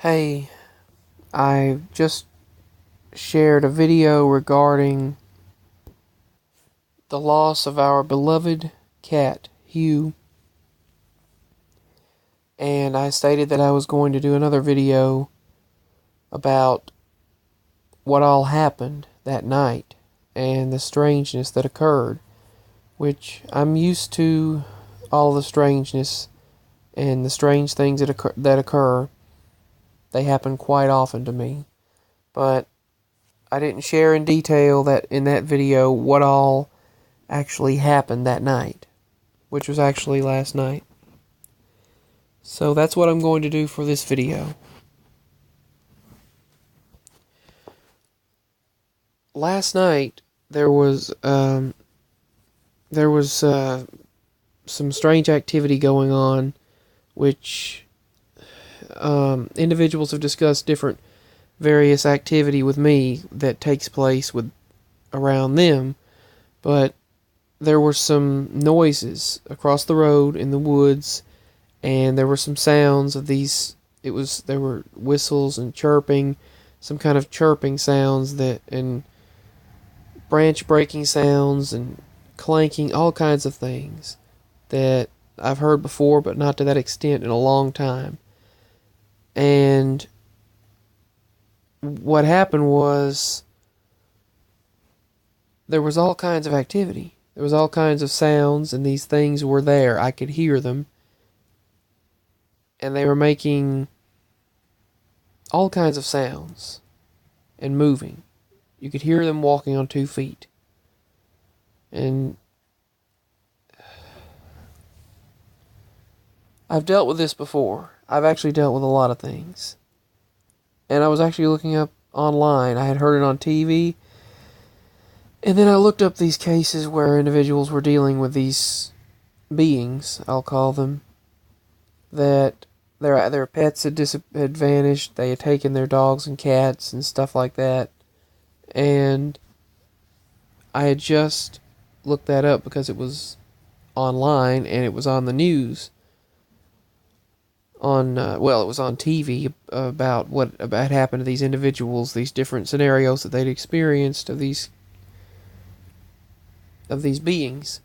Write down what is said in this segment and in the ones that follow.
Hey, I just shared a video regarding the loss of our beloved cat, Hugh, and I stated that I was going to do another video about what all happened that night and the strangeness that occurred, which I'm used to all the strangeness and the strange things that occur. They happen quite often to me, but I didn't share in detail that in that video what all actually happened that night, which was actually last night. So that's what I'm going to do for this video. Last night there was some strange activity going on, which individuals have discussed different various activity with me that takes place with around them, but there were some noises across the road in the woods, and there were some sounds of these. There were whistles and chirping, some kind of chirping sounds and branch breaking sounds and clanking, all kinds of things that I've heard before, but not to that extent in a long time. And what happened was there was all kinds of activity. There was all kinds of sounds, and these things were there. I could hear them. And they were making all kinds of sounds and moving. You could hear them walking on 2 feet. And I've dealt with this before. I've actually dealt with a lot of things. And I was actually looking up online. I had heard it on TV. And then I looked up these cases where individuals were dealing with these beings, I'll call them, that their pets had vanished. They had taken their dogs and cats and stuff like that. And I had just looked that up because it was online and it was on the news. It was on TV about what about happened to these individuals, these different scenarios that they'd experienced of these beings.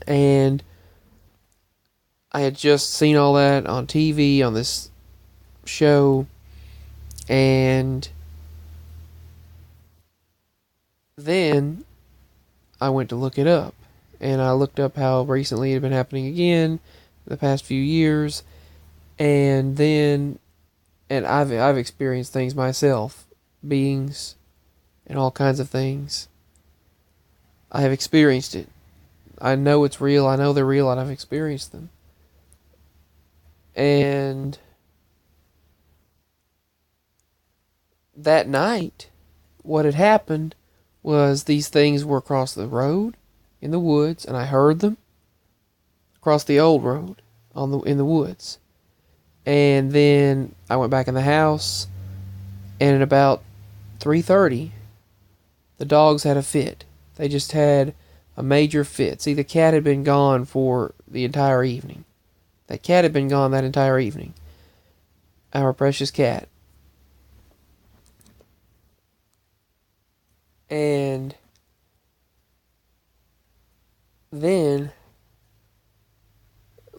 And I had just seen all that on TV on this show, and then I went to look it up, and I looked up how recently it had been happening again the past few years, and I've experienced things myself, beings and all kinds of things. I have experienced it. I know it's real. I know they're real, and I've experienced them. And that night, what had happened was these things were across the road in the woods, and I heard them across the old road in the woods. And then I went back in the house, and at about 3:30, the dogs had a fit. They just had a major fit. See, the cat had been gone for the entire evening. That cat had been gone that entire evening. Our precious cat. And then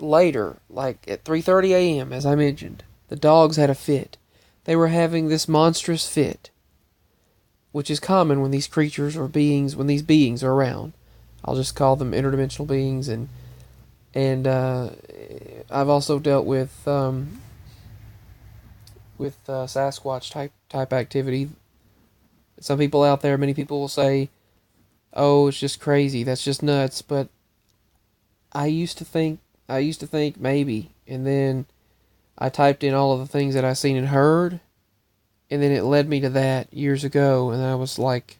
later, like at 3:30 a.m., as I mentioned, the dogs had a fit. They were having this monstrous fit, which is common when these creatures or beings, when these beings are around. I'll just call them interdimensional beings, and I've also dealt with Sasquatch type activity. Some people out there, many people will say, "Oh, it's just crazy. That's just nuts." But I used to think maybe, and then I typed in all of the things that I seen and heard, and then it led me to that years ago, and I was like,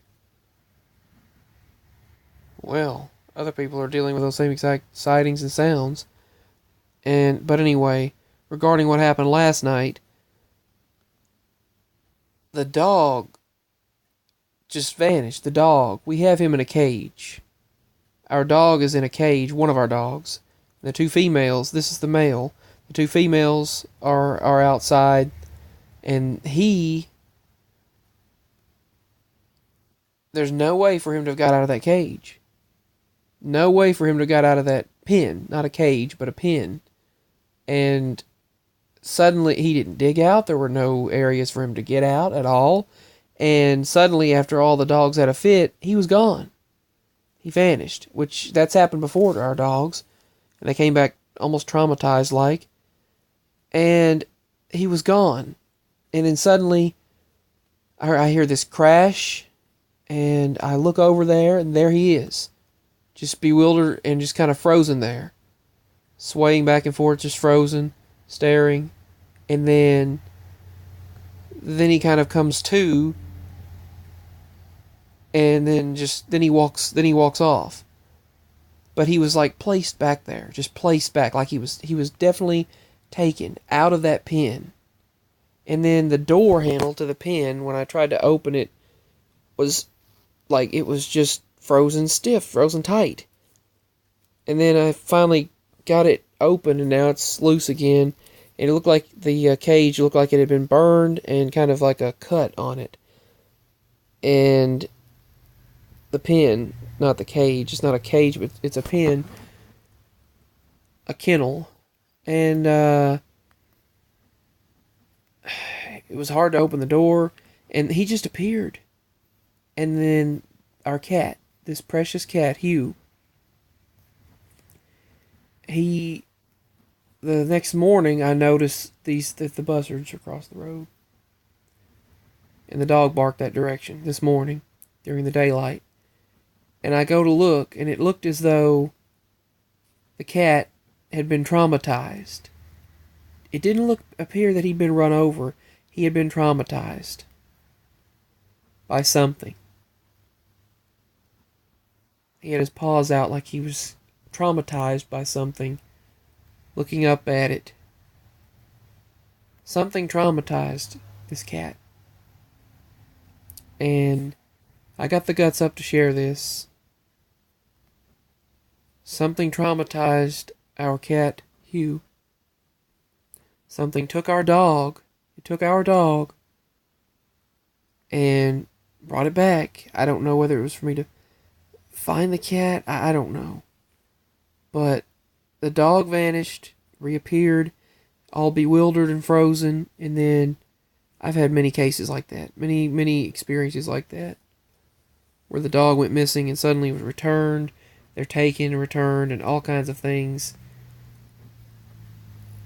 well, other people are dealing with those same exact sightings and sounds. But anyway, regarding what happened last night, the dog just vanished. The dog, we have him in a cage. Our dog is in a cage, one of our dogs. The two females, this is the male. The two females are outside, and there's no way for him to have got out of that cage. No way for him to have got out of that pen. Not a cage, but a pen. And suddenly, he didn't dig out. There were no areas for him to get out at all. And suddenly, after all the dogs had a fit, he was gone. He vanished, which that's happened before to our dogs. And they came back almost traumatized like. And he was gone. And then suddenly, I hear this crash, and I look over there, and there he is. Just bewildered and just kind of frozen there. Swaying back and forth, just frozen, staring. And then he kind of comes to, and then he walks off. But he was like placed back there, just placed back, like he was definitely taken out of that pen. And then the door handle to the pen, when I tried to open it, was like, it was just frozen stiff, frozen tight. And then I finally got it open, and now it's loose again. And it looked like the cage looked like it had been burned and kind of like a cut on it. And the pen, not the cage, it's not a cage, but it's a pen, a kennel. And it was hard to open the door, and he just appeared. And then our cat, this precious cat, Hugh, the next morning I noticed that the buzzards across the road. And the dog barked that direction this morning during the daylight. And I go to look, and it looked as though the cat had been traumatized. It didn't appear that he'd been run over. He had been traumatized by something. He had his paws out like he was traumatized by something, looking up at it. Something traumatized this cat. And I got the guts up to share this. Something traumatized our cat, Hugh. Something took our dog. It took our dog and brought it back. I don't know whether it was for me to find the cat. I don't know. But the dog vanished, reappeared, all bewildered and frozen. And then I've had many cases like that. Many experiences like that. Where the dog went missing and suddenly was returned. They're taken and returned and all kinds of things.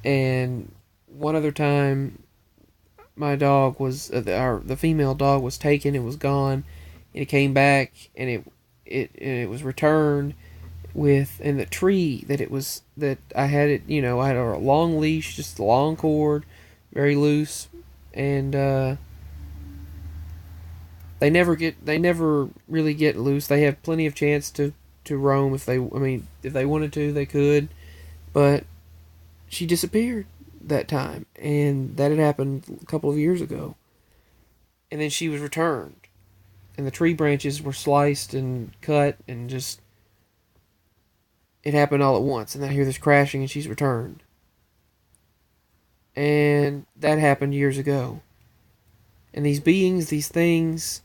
And one other time, my dog was, the female dog was taken, it was gone, and it came back, and it was returned with, and the tree that I had it, I had a long leash, just a long cord, very loose, and they never really get loose. They have plenty of chance to roam if they wanted to, they could, but she disappeared that time, and that had happened a couple of years ago. And then she was returned, and the tree branches were sliced and cut, and just, it happened all at once. And I hear this crashing, and she's returned. And that happened years ago. And these beings, these things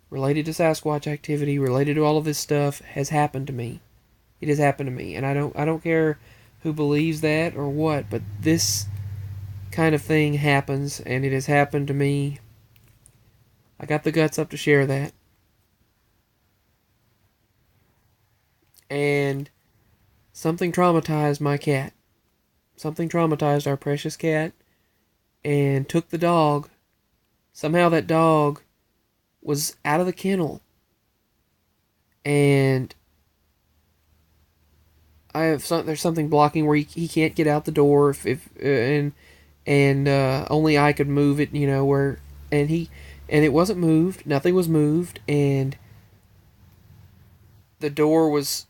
related to Sasquatch activity, related to all of this stuff, has happened to me. It has happened to me, and I don't care who believes that or what, but this kind of thing happens, and it has happened to me. I got the guts up to share that. And something traumatized my cat. Something traumatized our precious cat and took the dog. Somehow that dog was out of the kennel. And there's something blocking where he can't get out the door and only I could move it, and it wasn't moved. Nothing was moved, and the door was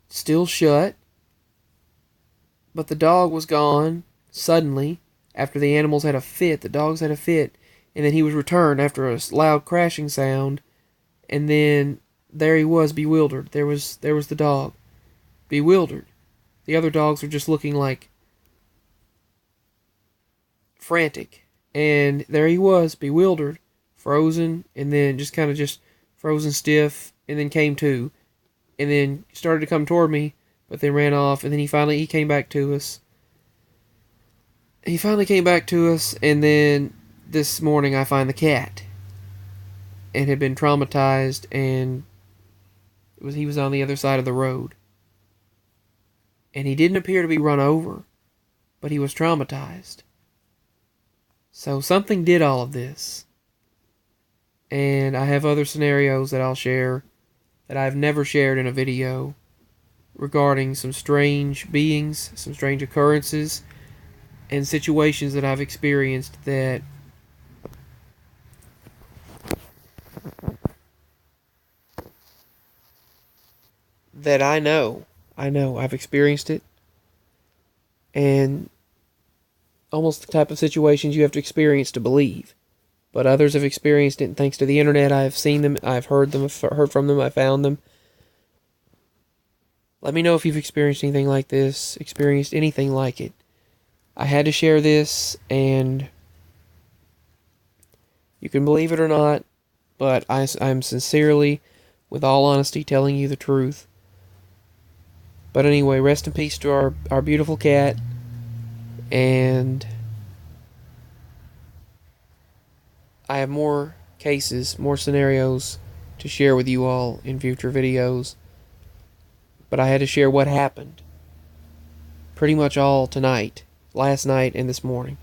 still shut, but the dog was gone suddenly after the animals had a fit. The dogs had a fit, and then he was returned after a loud crashing sound, and then there he was, bewildered. There was the dog, bewildered. The other dogs were just looking like frantic. And there he was, bewildered, frozen, and then just kind of just frozen stiff, and then came to, and then started to come toward me, but then ran off, and then he came back to us. He finally came back to us, and then this morning I find the cat, and had been traumatized, and he was on the other side of the road. And he didn't appear to be run over, but he was traumatized. So something did all of this. And I have other scenarios that I'll share that I've never shared in a video regarding some strange beings, some strange occurrences, and situations that I've experienced that I know I've experienced it, and almost the type of situations you have to experience to believe. But others have experienced it, and thanks to the internet, I have seen them, I've heard them, I've heard from them, I found them. Let me know if you've experienced anything like this, experienced anything like it. I had to share this, and you can believe it or not, but I'm sincerely, with all honesty, telling you the truth. But anyway, rest in peace to our beautiful cat, and I have more cases, more scenarios to share with you all in future videos. But I had to share what happened pretty much all tonight, last night, and this morning.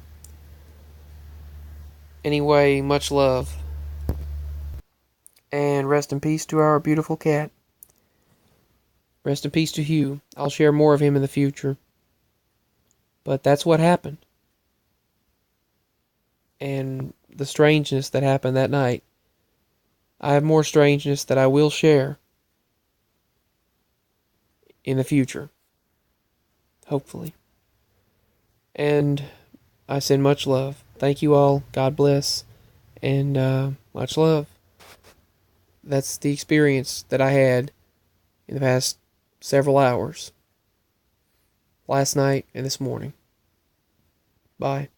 Anyway, much love. And rest in peace to our beautiful cat. Rest in peace to Hugh. I'll share more of him in the future. But that's what happened. And the strangeness that happened that night. I have more strangeness that I will share in the future. Hopefully. And I send much love. Thank you all. God bless. And much love. That's the experience that I had in the past several hours. Last night and this morning. Bye.